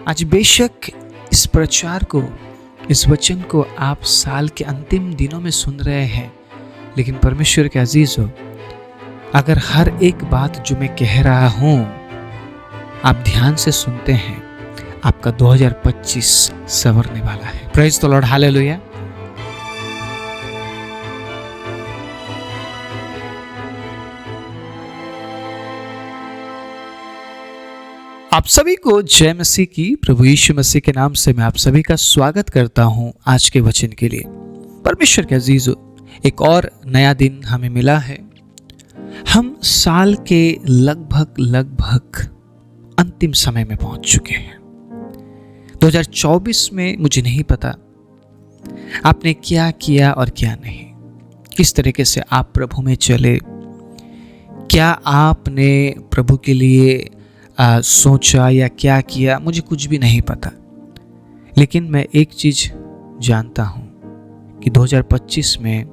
आज बेशक इस प्रचार को, इस वचन को आप साल के अंतिम दिनों में सुन रहे हैं, लेकिन परमेश्वर के अजीजों, अगर हर एक बात जो मैं कह रहा हूं आप ध्यान से सुनते हैं, आपका 2025 संवरने वाला है। Praise the Lord, hallelujah. आप सभी को जय मसीह की, प्रभु यीशु मसीह के नाम से मैं आप सभी का स्वागत करता हूं आज के वचन के लिए। परमेश्वर के अजीजों, एक और नया दिन हमें मिला है। हम साल के लगभग अंतिम समय में पहुंच चुके हैं। 2024 में मुझे नहीं पता आपने क्या किया और क्या नहीं, किस तरीके से आप प्रभु में चले, क्या आपने प्रभु के लिए सोचा या क्या किया, मुझे कुछ भी नहीं पता। लेकिन मैं एक चीज जानता हूं कि 2025 में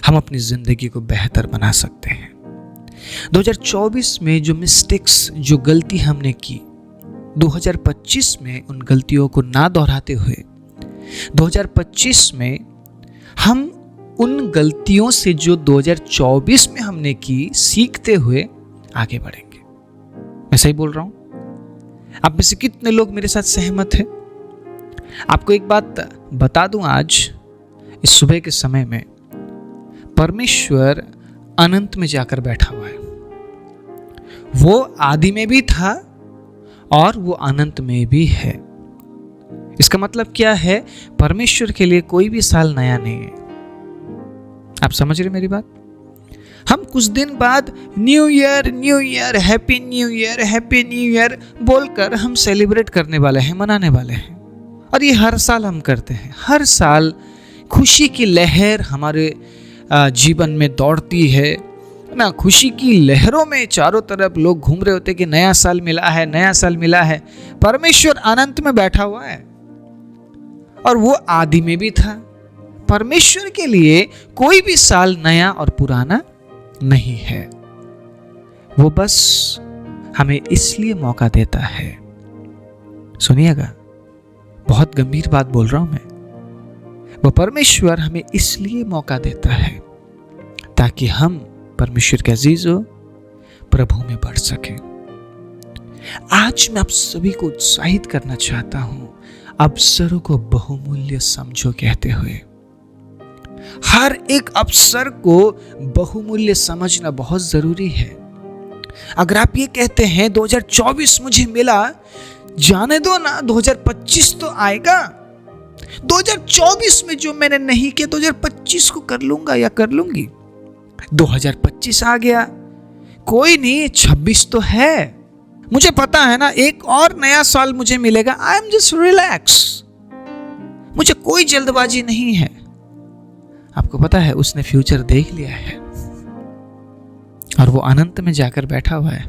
हम अपनी जिंदगी को बेहतर बना सकते हैं। 2024 में जो मिस्टेक्स, जो गलती हमने की, 2025 में उन गलतियों को ना दोहराते हुए 2025 में हम उन गलतियों से जो 2024 में हमने की सीखते हुए आगे बढ़ेंगे। मैं सही बोल रहा हूं? आप में से कितने लोग मेरे साथ सहमत हैं? आपको एक बात बता दूं, आज इस सुबह के समय में परमेश्वर अनंत में जाकर बैठा हुआ है। वो आदि में भी था और वो अनंत में भी है। इसका मतलब क्या है? परमेश्वर के लिए कोई भी साल नया नहीं है। आप समझ रहे मेरी बात? हम कुछ दिन बाद new year, happy new year बोलकर हम सेलिब्रेट करने वाले हैं, मनाने वाले हैं। और ये हर साल हम करते हैं। हर साल खुशी की लहर हमारे जीवन में दौड़ती है ना। खुशी की लहरों में चारों तरफ लोग घूम रहे होते कि नया साल मिला है, नया साल मिला है। परमेश्वर अनंत में बैठा हुआ है और वो आदि में भी था। परमेश्वर के लिए कोई भी साल नया और पुराना नहीं है। वो बस हमें इसलिए मौका देता है, सुनिएगा, बहुत गंभीर बात बोल रहा हूं मैं। वो परमेश्वर हमें इसलिए मौका देता है ताकि हम परमेश्वर के अजीजों प्रभु में बढ़ सके। आज मैं आप सभी को उत्साहित करना चाहता हूं, अवसरों को बहुमूल्य समझो कहते हुए। हर एक अवसर को बहुमूल्य समझना बहुत जरूरी है। अगर आप ये कहते हैं 2024 मुझे मिला, जाने दो ना, 2025 तो आएगा। 2024 में जो मैंने नहीं किया 2025 को कर लूंगा या कर लूंगी। 2025 आ गया, कोई नहीं, 26 तो है। मुझे पता है ना, एक और नया साल मुझे मिलेगा। आई एम जस्ट रिलैक्स, मुझे कोई जल्दबाजी नहीं है। आपको पता है उसने फ्यूचर देख लिया है और वो अनंत में जाकर बैठा हुआ है।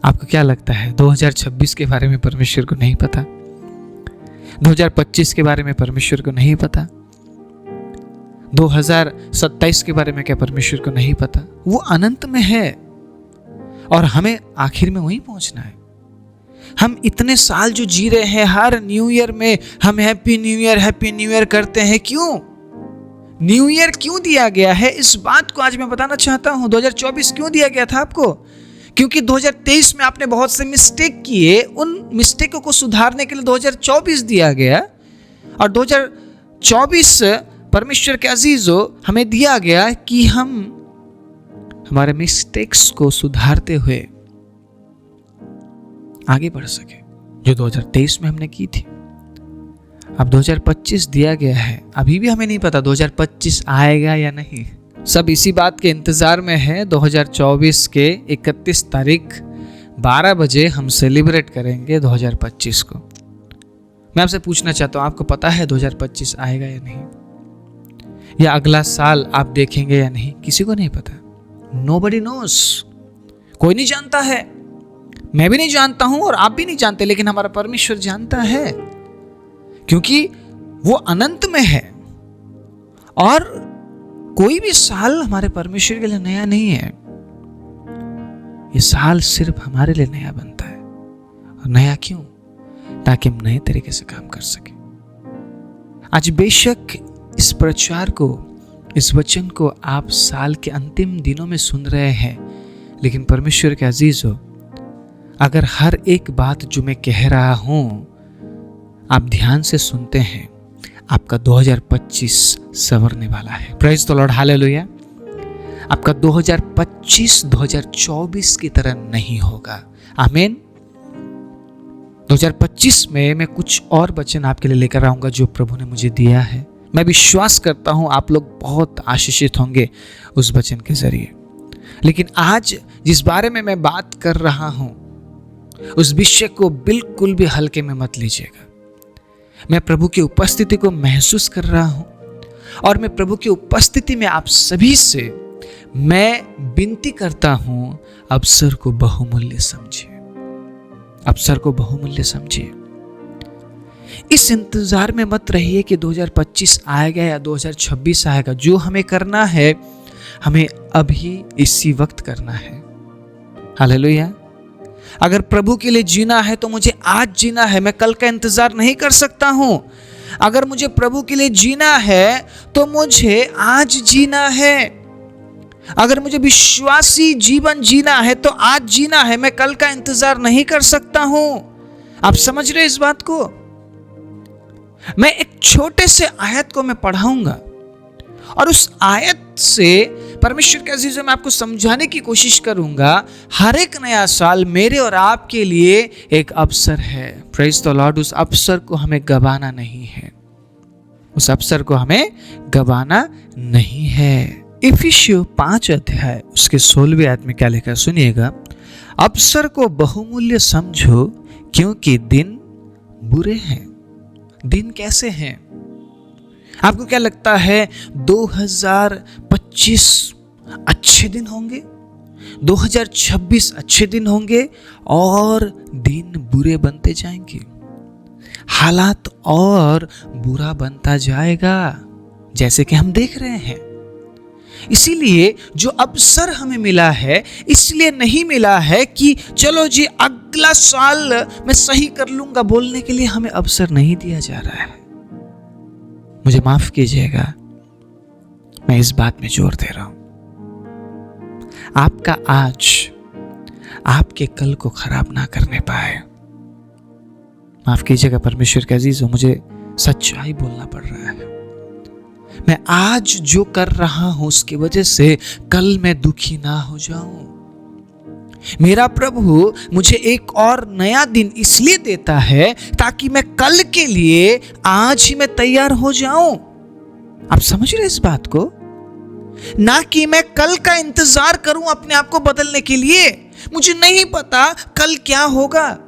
आपको क्या लगता है 2026 के बारे में परमेश्वर को नहीं पता? 2025 के बारे में परमेश्वर को नहीं पता? 2027 के बारे में क्या परमेश्वर को नहीं पता? वो अनंत में है और हमें आखिर में वहीं पहुंचना है। हम इतने साल जो जी रहे हैं, हर न्यू ईयर में हम हैप्पी न्यू ईयर करते हैं। क्यों न्यू ईयर क्यों दिया गया है? इस बात को आज मैं बताना चाहता हूं। 2024 क्यों दिया गया था आपको? क्योंकि 2023 में आपने बहुत से मिस्टेक किए। उन मिस्टेकों को सुधारने के लिए 2024 दिया गया और 2024 परमेश्वर के अजीजों हमें दिया गया कि हम हमारे मिस्टेक्स को सुधारते हुए आगे बढ़ सके, जो 2023 में हमने की थी। अब 2025 दिया गया है, अभी भी हमें नहीं पता 2025 आएगा या नहीं। सब इसी बात के इंतजार में है। 2024 के 31 तारीख 12 बजे हम सेलिब्रेट करेंगे 2025 को। मैं आपसे पूछना चाहता हूं, आपको पता है 2025 आएगा या नहीं? या अगला साल आप देखेंगे या नहीं? किसी को नहीं पता। Nobody knows, कोई नहीं जानता है। मैं भी नहीं जानता हूं और आप भी नहीं जानते, लेकिन हमारा परमेश्वर जानता है, क्योंकि वो अनंत में है। और कोई भी साल हमारे परमेश्वर के लिए नया नहीं है। ये साल सिर्फ हमारे लिए नया बनता है और नया क्यों? ताकि हम नए तरीके से काम कर सकें। आज बेशक इस प्रचार को, इस वचन को आप साल के अंतिम दिनों में सुन रहे हैं, लेकिन परमेश्वर के अजीज हो, अगर हर एक बात जो मैं कह रहा हूं आप ध्यान से सुनते हैं, आपका 2025 संवरने वाला है। Praise the Lord, hallelujah. आपका 2025 2024 की तरह नहीं होगा। आमीन। 2025 में मैं कुछ और वचन आपके लिए लेकर आऊंगा जो प्रभु ने मुझे दिया है। मैं विश्वास करता हूं आप लोग बहुत आशीषित होंगे उस वचन के जरिए। लेकिन आज जिस बारे में मैं बात कर रहा हूं, उस विषय को बिल्कुल भी हल्के में मत लीजिएगा। मैं प्रभु की उपस्थिति को महसूस कर रहा हूं और मैं प्रभु की उपस्थिति में आप सभी से मैं विनती करता हूं, अवसर को बहुमूल्य समझिए। अवसर को बहुमूल्य समझिए। इस इंतजार में मत रहिए कि 2025 आएगा या 2026 आएगा। जो हमें करना है, हमें अभी इसी वक्त करना है। हालेलुया। अगर प्रभु के लिए जीना है तो मुझे आज जीना है, मैं कल का इंतजार नहीं कर सकता हूं। अगर मुझे प्रभु के लिए जीना है तो मुझे आज जीना है। अगर मुझे विश्वासी जीवन जीना है तो आज जीना है, मैं कल का इंतजार नहीं कर सकता हूं। आप समझ रहे इस बात को? मैं एक छोटे से आयत को मैं पढ़ाऊंगा और उस आयत से परमेश्वर के अजीजों में आपको समझाने की कोशिश करूंगा। हर एक नया साल मेरे और आपके लिए एक अवसर है। Praise the Lord. उस अवसर को हमें गंवाना नहीं है। उस अवसर को हमें गंवाना नहीं है। इफिसियों 5 अध्याय उसके 16वें आयत में क्या लिखा, सुनिएगा। अवसर को बहुमूल्य समझो क्योंकि दिन बुरे हैं। दिन कैसे हैं? आपको क्या लगता है 2025 अच्छे दिन होंगे, 2026 अच्छे दिन होंगे और दिन बुरे बनते जाएंगे, हालात और बुरा बनता जाएगा, जैसे कि हम देख रहे हैं। इसीलिए जो अवसर हमें मिला है, इसलिए नहीं मिला है कि चलो जी अगला साल मैं सही कर लूंगा बोलने के लिए हमें अवसर नहीं दिया जा रहा है। मुझे माफ कीजिएगा, मैं इस बात में जोर दे रहा हूं। आपका आज आपके कल को खराब ना करने पाए। माफ कीजिएगा परमेश्वर के अजीजों, मुझे सच्चाई बोलना पड़ रहा है। मैं आज जो कर रहा हूं उसकी वजह से कल मैं दुखी ना हो जाऊं। मेरा प्रभु मुझे एक और नया दिन इसलिए देता है ताकि मैं कल के लिए आज ही मैं तैयार हो जाऊं। आप समझ रहे इस बात को? ना कि मैं कल का इंतजार करूं अपने आप को बदलने के लिए। मुझे नहीं पता कल क्या होगा,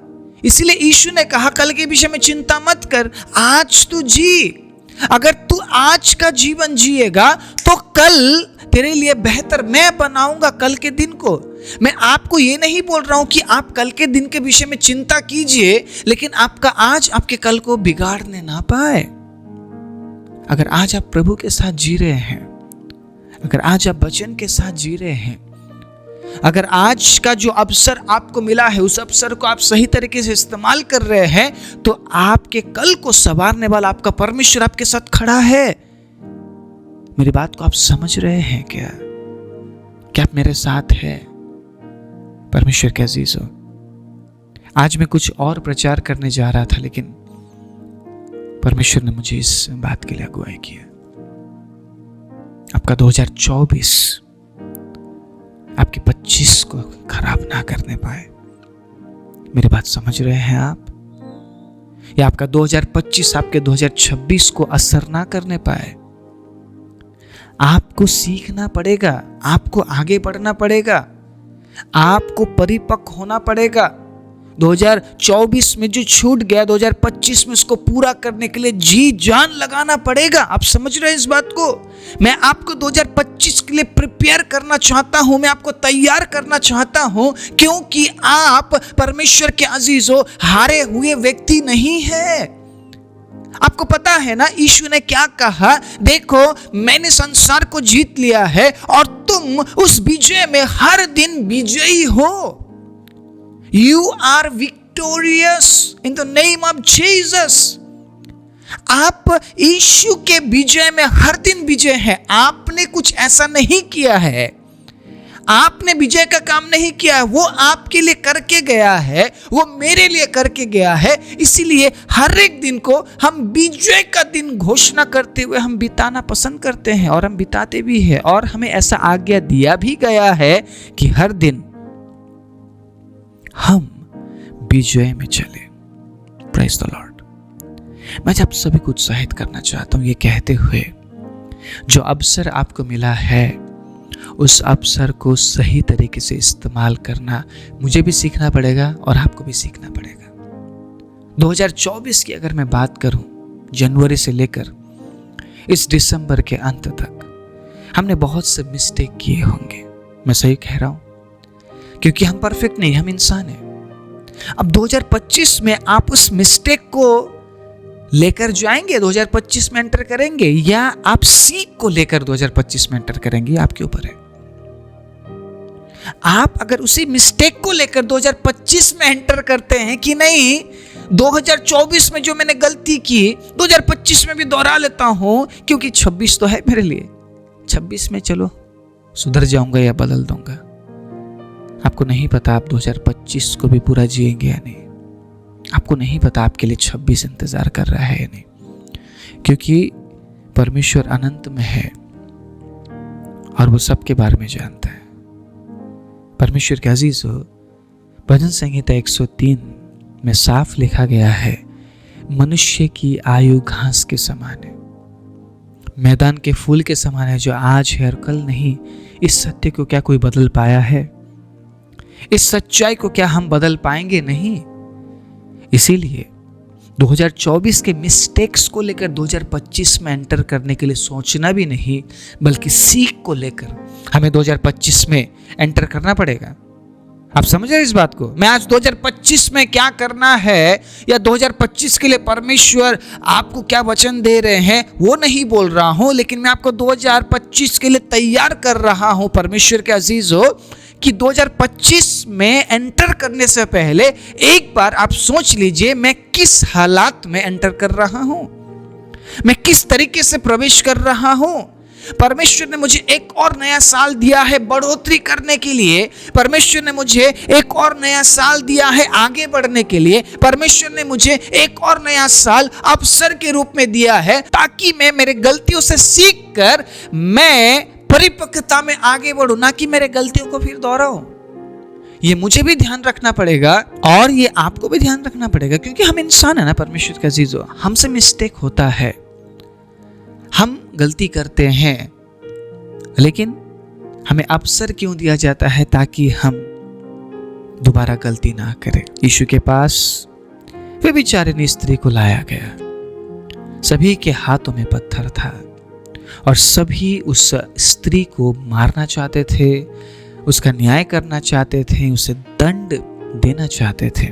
इसलिए यीशु ने कहा कल के विषय में चिंता मत कर, आज तू जी। अगर तू आज का जीवन जिएगा तो कल तेरे लिए बेहतर मैं बनाऊंगा कल के दिन को। मैं आपको ये नहीं बोल रहा हूं कि आप कल के दिन के विषय में चिंता कीजिए, लेकिन आपका आज आपके कल को बिगाड़ने ना पाए। अगर आज आप प्रभु के साथ जी रहे हैं, अगर आज आप वचन के साथ जी रहे हैं, अगर आज का जो अवसर आपको मिला है उस अवसर को आप सही तरीके से इस्तेमाल कर रहे हैं, तो आपके कल को संवारने वाला आपका परमेश्वर आपके साथ खड़ा है। मेरी बात को आप समझ रहे हैं क्या? क्या आप मेरे साथ हैं? परमेश्वर के अजीजों, आज मैं कुछ और प्रचार करने जा रहा था, लेकिन परमेश्वर ने मुझे इस बात के लिए अगुवाई किया। आपका 2024 आपके 25 को खराब ना करने पाए। मेरी बात समझ रहे हैं आप? या आपका 2025 आपके 2026 को असर ना करने पाए। आपको सीखना पड़ेगा, आपको आगे बढ़ना पड़ेगा, आपको परिपक्व होना पड़ेगा। 2024 में जो छूट गया 2025 में उसको पूरा करने के लिए जी जान लगाना पड़ेगा। आप समझ रहे हैं इस बात को? मैं आपको 2025 के लिए प्रिपेयर करना चाहता हूं, मैं आपको तैयार करना चाहता हूं, क्योंकि आप परमेश्वर के अजीजों हारे हुए व्यक्ति नहीं है। आपको पता है ना यीशु ने क्या कहा? देखो मैंने संसार को जीत लिया है और तुम उस विजय में हर दिन विजयी हो। You are victorious victorious in the name of Jesus. आप यीशु के विजय में हर दिन विजय है। आपने कुछ ऐसा नहीं किया है, आपने विजय का काम नहीं किया है, वो आपके लिए करके गया है, वो मेरे लिए करके गया है। इसीलिए हर एक दिन को हम विजय का दिन घोषणा करते हुए हम बिताना पसंद करते हैं, और हम बिताते भी हैं। और हमें ऐसा आज्ञा दिया भी गया है कि हर दिन हम विजय में चले। Praise the Lord. मैं आप सभी को उत्साहित करना चाहता हूं ये कहते हुए, जो अवसर आपको मिला है उस अवसर को सही तरीके से इस्तेमाल करना मुझे भी सीखना पड़ेगा और आपको भी सीखना पड़ेगा। 2024 की अगर मैं बात करूं, जनवरी से लेकर इस दिसंबर के अंत तक हमने बहुत से मिस्टेक किए होंगे। मैं सही कह रहा हूं, क्योंकि हम परफेक्ट नहीं, हम इंसान हैं। अब 2025 में आप उस मिस्टेक को लेकर जाएंगे, 2025 में एंटर करेंगे, या आप सीख को लेकर 2025 में एंटर करेंगे, आपके ऊपर है। आप अगर उसी मिस्टेक को लेकर 2025 में एंटर करते हैं कि नहीं, 2024 में जो मैंने गलती की 2025 में भी दोहरा लेता हूं, क्योंकि 26 तो है मेरे लिए, 26 में चलो सुधर जाऊंगा या बदल दूंगा। आपको नहीं पता आप 2025 को भी पूरा जिएंगे या नहीं। आपको नहीं पता आपके लिए 26 इंतजार कर रहा है या नहीं, क्योंकि परमेश्वर अनंत में है और वो सबके बारे में जानता है। परमेश्वर के अजीज हो, भजन संहिता 103 में साफ लिखा गया है, मनुष्य की आयु घास के समान है, मैदान के फूल के समान है, जो आज है और कल नहीं। इस सत्य को क्या कोई बदल पाया है? इस सच्चाई को क्या हम बदल पाएंगे? नहीं। इसीलिए 2024 के मिस्टेक्स को लेकर 2025 में एंटर करने के लिए सोचना भी नहीं, बल्कि सीख को लेकर हमें 2025 में एंटर करना पड़ेगा। आप समझ रहे इस बात को? मैं आज 2025 में क्या करना है, या 2025 के लिए परमेश्वर आपको क्या वचन दे रहे हैं, वो नहीं बोल रहा हूं, लेकिन मैं आपको 2025 के लिए तैयार कर रहा हूं। परमेश्वर के अजीज हो, कि 2025 में एंटर करने से पहले एक बार आप सोच लीजिए, मैं किस हालात में एंटर कर रहा हूं, मैं किस तरीके से प्रवेश कर रहा हूं। परमेश्वर ने मुझे एक और नया साल दिया है बढ़ोतरी करने के लिए। परमेश्वर ने मुझे एक और नया साल दिया है आगे बढ़ने के लिए। परमेश्वर ने मुझे एक और नया साल अवसर के रूप में दिया है, ताकि मैं मेरे गलतियों से सीख कर मैं परिपक्वता में आगे बढ़ूं, ना कि मेरे गलतियों को फिर दोहराऊं। ये मुझे भी ध्यान रखना पड़ेगा और ये आपको भी ध्यान रखना पड़ेगा, क्योंकि हम इंसान है ना परमेश्वर के अजीजों। हमसे मिस्टेक होता है, हम गलती करते हैं, लेकिन हमें अवसर क्यों दिया जाता है? ताकि हम दोबारा गलती ना करें। यीशु के पास वे बेचारे स्त्री को लाया गया, सभी के हाथों में पत्थर था और सभी उस स्त्री को मारना चाहते थे, उसका न्याय करना चाहते थे, उसे दंड देना चाहते थे।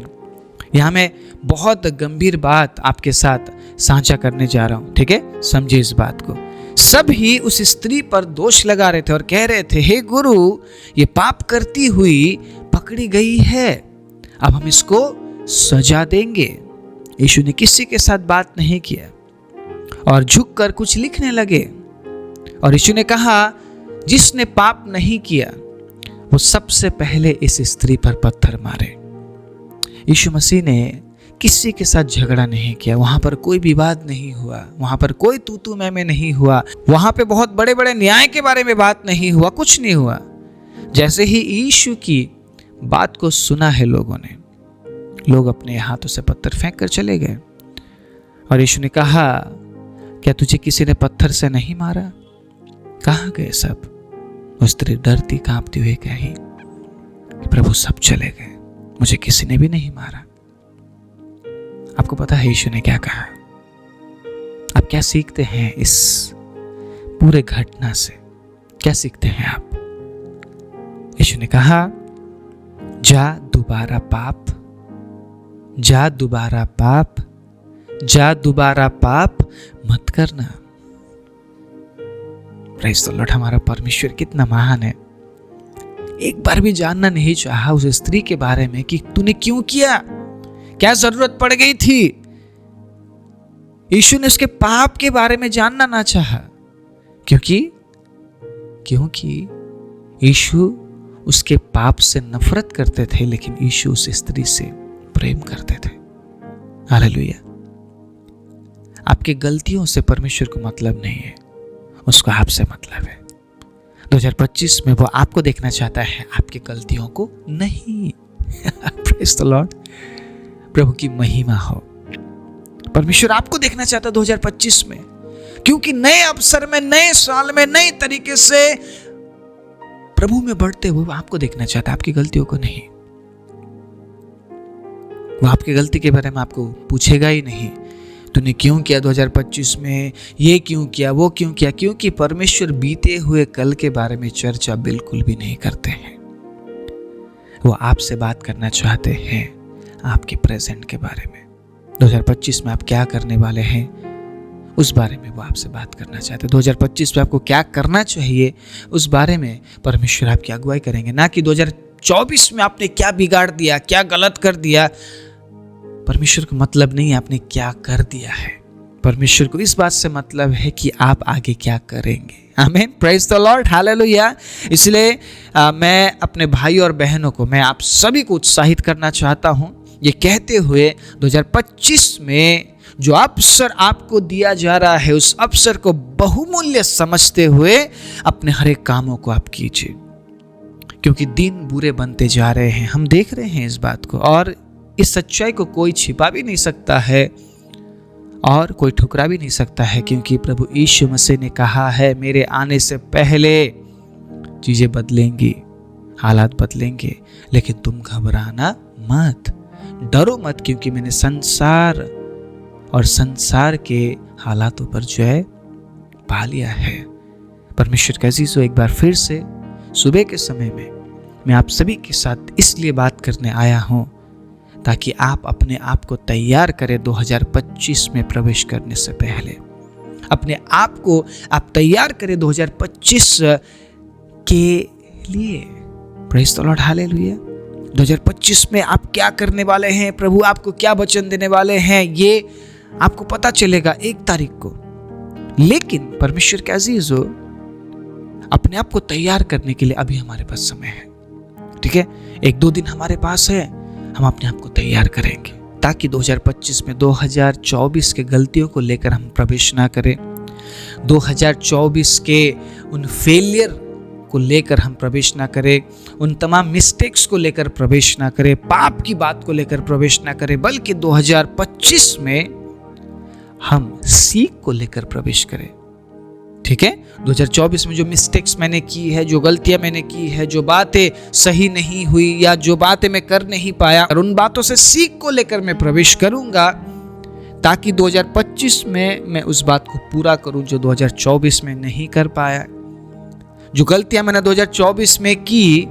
यहाँ मैं बहुत गंभीर बात आपके साथ साझा करने जा रहा हूँ, ठीक है? समझिए इस बात को। सभी उस स्त्री पर दोष लगा रहे थे और कह रहे थे, हे गुरु, ये पाप करती हुई पकड़ी गई है, अब हम इसको सजा देंगे। यीशु ने किसी के साथ बात नहीं किया और झुककर कुछ लिखने लगे। और यीशु ने कहा, जिसने पाप नहीं किया वो सबसे पहले इस स्त्री पर पत्थर मारे। यीशु मसीह ने किसी के साथ झगड़ा नहीं किया, वहां पर कोई विवाद नहीं हुआ, वहां पर कोई तू मैं नहीं हुआ, वहां पे बहुत बड़े बड़े न्याय के बारे में बात नहीं हुआ, कुछ नहीं हुआ। जैसे ही यीशु की बात को सुना है लोगों ने, लोग अपने हाथों से पत्थर फेंक कर चले गए। और यीशु ने कहा, क्या तुझे किसी ने पत्थर से नहीं मारा? कहाँ गए सब? वो स्त्री डरती कांपती हुई कही, प्रभु सब चले गए, मुझे किसी ने भी नहीं मारा। आपको पता है यीशु ने क्या कहा? आप क्या सीखते हैं इस पूरे घटना से? क्या सीखते हैं आप? यीशु ने कहा, जा दोबारा पाप, जा दोबारा पाप, जा दोबारा पाप मत करना। Praise the Lord. हमारा परमेश्वर कितना महान है। एक बार भी जानना नहीं चाहा उस स्त्री के बारे में कि तूने क्यों किया, क्या जरूरत पड़ गई थी? यीशु ने उसके पाप के बारे में जानना ना चाहा, क्योंकि यीशु उसके पाप से नफरत करते थे, लेकिन यीशु उस स्त्री से प्रेम करते थे। हालेलुया। आपकी गलतियों से परमेश्वर को मतलब नहीं है, उसको आपसे मतलब है। 2025 में वो आपको देखना चाहता है, आपकी गलतियों को नहीं। Praise the Lord. प्रभु की महिमा हो। परमेश्वर आपको देखना चाहता है 2025 में, क्योंकि नए अवसर में, नए साल में, नए तरीके से प्रभु में बढ़ते हुए आपको देखना चाहता है, आपकी गलतियों को नहीं। वो आपकी गलती के बारे में आपको पूछेगा ही नहीं, तूने क्यों किया 2025 में, ये क्यों किया, वो क्यों किया, क्योंकि परमेश्वर बीते हुए कल के बारे में चर्चा बिल्कुल भी नहीं करते हैं। वो आपसे बात करना चाहते हैं आपके प्रेजेंट के बारे में। 2025 में आप क्या करने वाले हैं, उस बारे में वो आपसे बात करना चाहते हैं। 2025 में आपको क्या करना चाहिए, उस बारे में परमेश्वर आपकी अगुवाई करेंगे, ना कि 2024 में आपने क्या बिगाड़ दिया, क्या गलत कर दिया। परमेश्वर को मतलब नहीं आपने क्या कर दिया है, परमेश्वर को इस बात से मतलब है कि आप आगे क्या करेंगे। आमीन, प्रेज द लॉर्ड, हालेलुया। इसलिए मैं अपने भाई और बहनों को, मैं आप सभी को उत्साहित करना चाहता हूं, ये कहते हुए 2025 में जो अवसर आपको दिया जा रहा है, उस अवसर को बहुमूल्य समझते हुए अपने हर एक कामों को आप कीजिए, क्योंकि दिन बुरे बनते जा रहे हैं। हम देख रहे हैं इस बात को, और इस सच्चाई को कोई छिपा भी नहीं सकता है और कोई ठुकरा भी नहीं सकता है, क्योंकि प्रभु यीशु मसीह ने कहा है, मेरे आने से पहले चीजें बदलेंगी, हालात बदलेंगे, लेकिन तुम घबराना मत, डरो मत, क्योंकि मैंने संसार और संसार के हालातों पर जय पा लिया है। परमेश्वर का अजीजों, एक बार फिर से सुबह के समय में मैं आप सभी के साथ इसलिए बात करने आया हूं, ताकि आप अपने आप को तैयार करें 2025 में प्रवेश करने से पहले। अपने आप को आप तैयार करें 2025 के लिए। Praise the Lord, hallelujah. 2025 में आप क्या करने वाले हैं, प्रभु आपको क्या वचन देने वाले हैं, ये आपको पता चलेगा 1 तारीख को। लेकिन परमेश्वर के अजीजों, अपने आप को तैयार करने के लिए अभी हमारे पास समय है, ठीक है? 1-2 दिन हमारे पास है, हम अपने आप को तैयार करेंगे, ताकि 2025 में 2024 के गलतियों को लेकर हम प्रवेश ना करें, 2024 के उन फेलियर को लेकर हम प्रवेश ना करें, उन तमाम मिस्टेक्स को लेकर प्रवेश ना करें, पाप की बात को लेकर प्रवेश ना करें, बल्कि 2025 में हम सीख को लेकर प्रवेश करें, ठीक है? 2024 में जो मिस्टेक्स मैंने की है, जो गलतियां मैंने की है, जो बातें सही नहीं हुई या जो बातें मैं कर नहीं पाया, और उन बातों से सीख को लेकर मैं प्रवेश करूंगा, ताकि 2025 में मैं उस बात को पूरा करूं जो 2024 में नहीं कर पाया। जो गलतियां मैंने 2024 में की,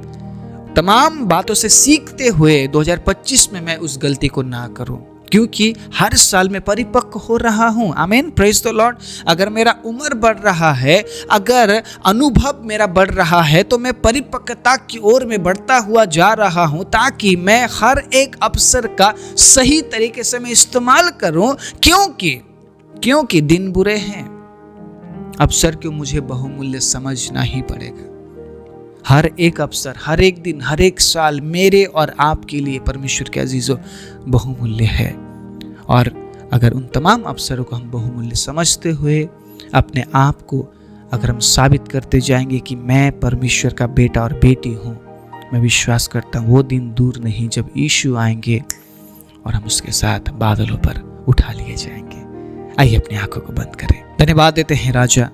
तमाम बातों से सीखते हुए 2025 में मैं उस गलती को ना करूं, क्योंकि हर साल मैं परिपक्व हो रहा हूं। आमीन, प्रेज द लॉर्ड। अगर मेरा उम्र बढ़ रहा है, अगर अनुभव मेरा बढ़ रहा है, तो मैं परिपक्वता की ओर में बढ़ता हुआ जा रहा हूं, ताकि मैं हर एक अवसर का सही तरीके से मैं इस्तेमाल करूं, क्योंकि दिन बुरे हैं। अवसर को मुझे बहुमूल्य समझना ही पड़ेगा। हर एक अवसर, हर एक दिन, हर एक साल मेरे और आपके लिए परमेश्वर के अजीजों बहुमूल्य है। और अगर उन तमाम अवसरों को हम बहुमूल्य समझते हुए अपने आप को अगर हम साबित करते जाएंगे कि मैं परमेश्वर का बेटा और बेटी हूँ, मैं विश्वास करता हूँ वो दिन दूर नहीं जब यीशु आएंगे और हम उसके साथ बादलों पर उठा लिए जाएंगे। आइए अपनी आंखों को बंद करें। धन्यवाद देते हैं राजा,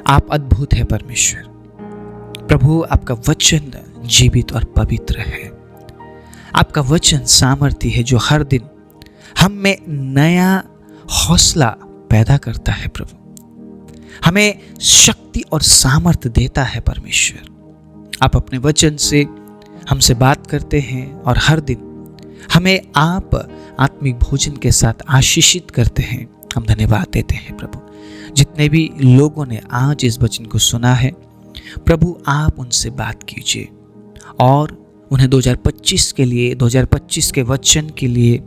आप अद्भुत है परमेश्वर। प्रभु, आपका वचन जीवित और पवित्र है। आपका वचन सामर्थी है जो हर दिन हम में नया हौसला पैदा करता है। प्रभु, हमें शक्ति और सामर्थ्य देता है। परमेश्वर, आप अपने वचन से हमसे बात करते हैं और हर दिन हमें आप आत्मिक भोजन के साथ आशीषित करते हैं। हम धन्यवाद देते हैं प्रभु। जितने भी लोगों ने आज इस वचन को सुना है, प्रभु आप उनसे बात कीजिए और उन्हें 2025 के लिए, 2025 के वचन के लिए,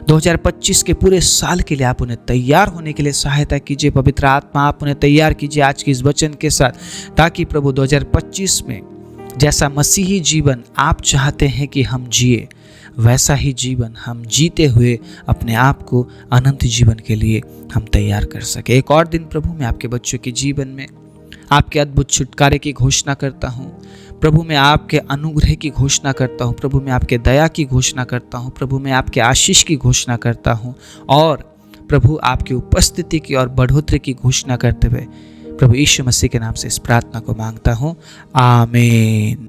2025 के पूरे साल के लिए आप उन्हें तैयार होने के लिए सहायता कीजिए। पवित्र आत्मा आप उन्हें तैयार कीजिए आज के इस वचन के साथ, ताकि प्रभु 2025 में जैसा मसीही जीवन आप चाहते हैं कि हम जिए, वैसा ही जीवन हम जीते हुए अपने आप को अनंत जीवन के लिए हम तैयार कर सके। एक और दिन प्रभु मैं आपके बच्चों के जीवन में आपके अद्भुत छुटकारे की घोषणा करता हूँ। प्रभु मैं आपके अनुग्रह की घोषणा करता हूँ। प्रभु मैं आपके दया की घोषणा करता हूँ। प्रभु मैं आपके आशीष की घोषणा करता हूँ। और प्रभु आपकी उपस्थिति की और बढ़ोतरी की घोषणा करते हुए प्रभु यीशु मसीह के नाम से इस प्रार्थना को मांगता हूँ, आमीन।